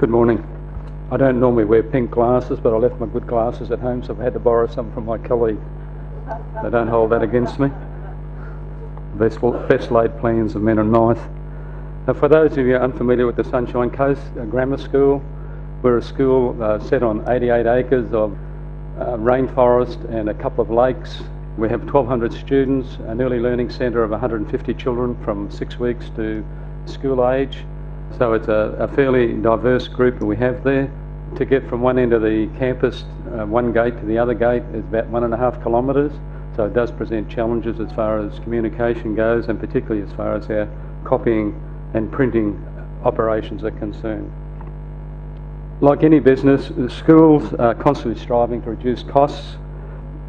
Good morning. I don't normally wear pink glasses, but I left my good glasses at home, so I've had to borrow some from my colleague. So don't hold that against me. Best laid plans of men and mice. For those of you unfamiliar with the Sunshine Coast Grammar School, we're a school set on 88 acres of rainforest and a couple of lakes. We have 1,200 students, an early learning centre of 150 children from 6 weeks to school age. So it's a fairly diverse group that we have there. To get from one end of the campus, one gate to the other gate, is about 1.5 kilometres. So it does present challenges as far as communication goes, and particularly as far as our copying and printing operations are concerned. Like any business, schools are constantly striving to reduce costs.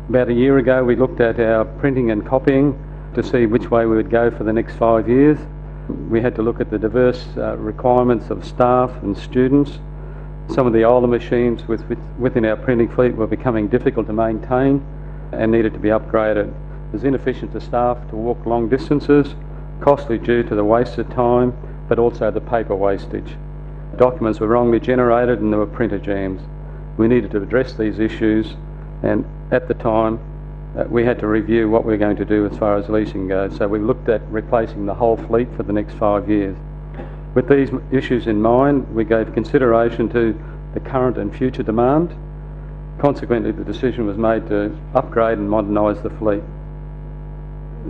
About a year ago we looked at our printing and copying to see which way we would go for the next 5 years. We had to look at the diverse requirements of staff and students. Some of the older machines within our printing fleet were becoming difficult to maintain and needed to be upgraded. It was inefficient for staff to walk long distances, costly due to the wasted time, but also the paper wastage. Documents were wrongly generated and there were printer jams. We needed to address these issues, and at the time we had to review what we were going to do as far as leasing goes. So we looked at replacing the whole fleet for the next 5 years. With these issues in mind, we gave consideration to the current and future demand. Consequently, the decision was made to upgrade and modernise the fleet.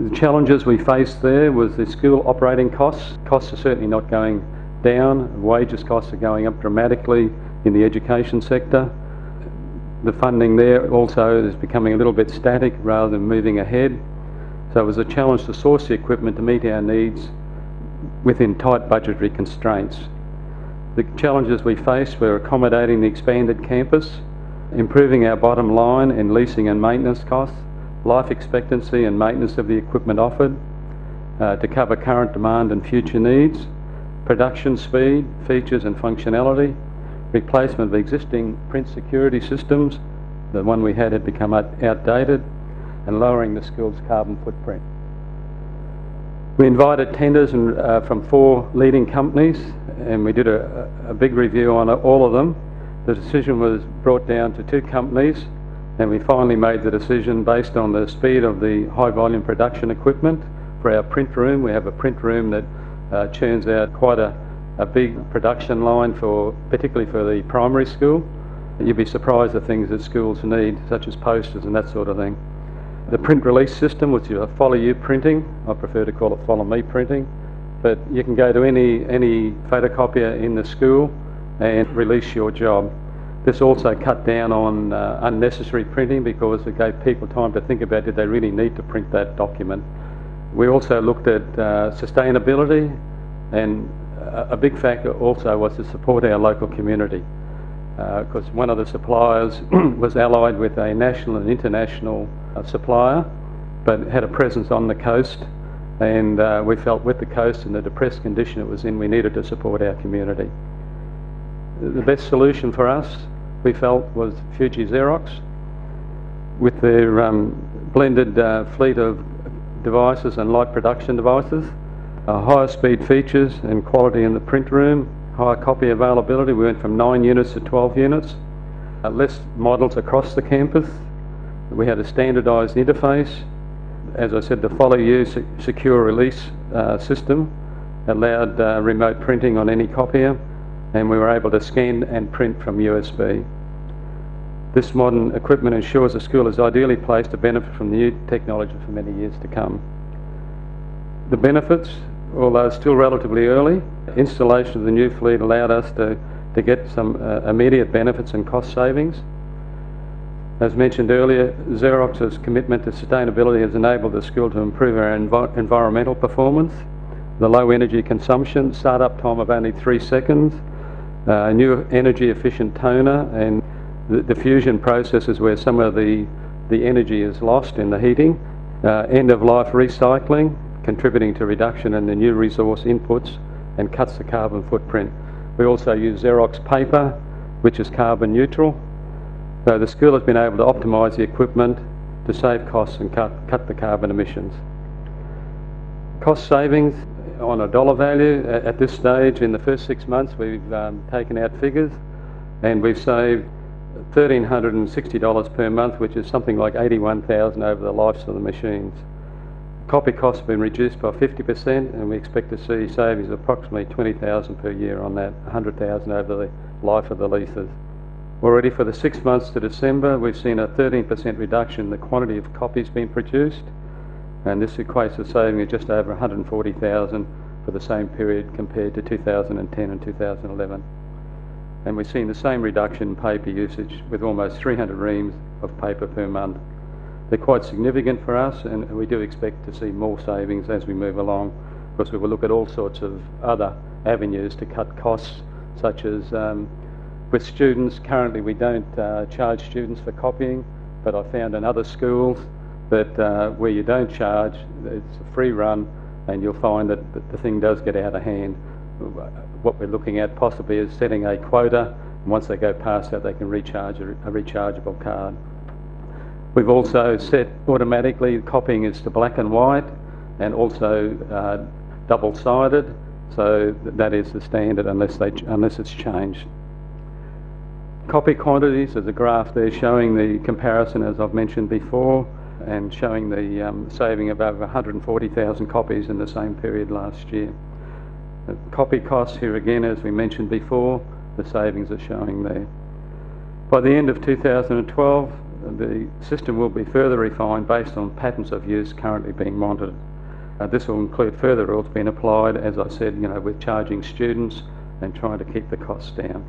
The challenges we faced there was the school operating costs. Costs are certainly not going down. Wages costs are going up dramatically in the education sector. The funding there also is becoming a little bit static rather than moving ahead. So it was a challenge to source the equipment to meet our needs within tight budgetary constraints. The challenges we faced were accommodating the expanded campus, improving our bottom line in leasing and maintenance costs, life expectancy and maintenance of the equipment offered, to cover current demand and future needs, production speed, features and functionality, replacement of existing print security systems, the one we had become outdated, and lowering the school's carbon footprint. We invited tenders from 4 leading companies, and we did a big review on all of them. The decision was brought down to 2 companies, and we finally made the decision based on the speed of the high volume production equipment for our print room. We have a print room that churns out quite a big production line, particularly for the primary school. You'd be surprised at things that schools need, such as posters and that sort of thing. The print release system, which is a follow you printing, I prefer to call it follow me printing, but you can go to any photocopier in the school and release your job. This also cut down on unnecessary printing because it gave people time to think about did they really need to print that document. We also looked at sustainability, and a big factor also was to support our local community, because one of the suppliers was allied with a national and international supplier, but had a presence on the coast, and we felt with the coast and the depressed condition it was in, we needed to support our community. The best solution for us, we felt, was Fuji Xerox, with their blended fleet of devices and light production devices. Higher speed features and quality in the print room, higher copy availability. We went from 9 units to 12 units. Less models across the campus. We had a standardised interface. As I said, the follow you secure release system allowed remote printing on any copier, and we were able to scan and print from USB. This modern equipment ensures the school is ideally placed to benefit from the new technology for many years to come. The benefits, although still relatively early, installation of the new fleet allowed us to get some immediate benefits and cost savings. As mentioned earlier, Xerox's commitment to sustainability has enabled the school to improve our environmental performance. The low energy consumption, start-up time of only 3 seconds, new energy efficient toner, and the diffusion processes where some of the energy is lost in the heating, end-of-life recycling, contributing to reduction in the new resource inputs and cuts the carbon footprint. We also use Xerox paper, which is carbon neutral. So the school has been able to optimise the equipment to save costs and cut the carbon emissions. Cost savings on a dollar value, at this stage, in the first 6 months, we've taken out figures, and we've saved $1,360 per month, which is something like $81,000 over the lives of the machines. Copy costs have been reduced by 50%, and we expect to see savings of approximately $20,000 per year on that, $100,000 over the life of the leases. Already for the 6 months to December, we've seen a 13% reduction in the quantity of copies being produced, and this equates to saving of just over $140,000 for the same period compared to 2010 and 2011. And we've seen the same reduction in paper usage with almost 300 reams of paper per month. They're quite significant for us, and we do expect to see more savings as we move along, because we will look at all sorts of other avenues to cut costs, such as with students. Currently we don't charge students for copying, but I found in other schools that where you don't charge, it's a free run, and you'll find that the thing does get out of hand. What we're looking at possibly is setting a quota, and once they go past that, they can recharge a rechargeable card. We've also set automatically copying is to black and white, and also double-sided, so that is the standard unless it's changed. Copy quantities, there's a graph there showing the comparison, as I've mentioned before, and showing the saving of over 140,000 copies in the same period last year. The copy costs here again, as we mentioned before, the savings are showing there. By the end of 2012, the system will be further refined based on patterns of use currently being monitored. This will include further rules being applied, as I said, with charging students and trying to keep the costs down.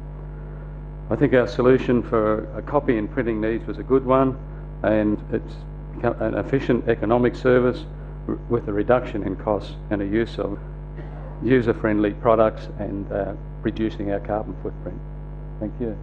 I think our solution for copy and printing needs was a good one, and it's an efficient economic service with a reduction in costs and a use of user-friendly products and reducing our carbon footprint. Thank you.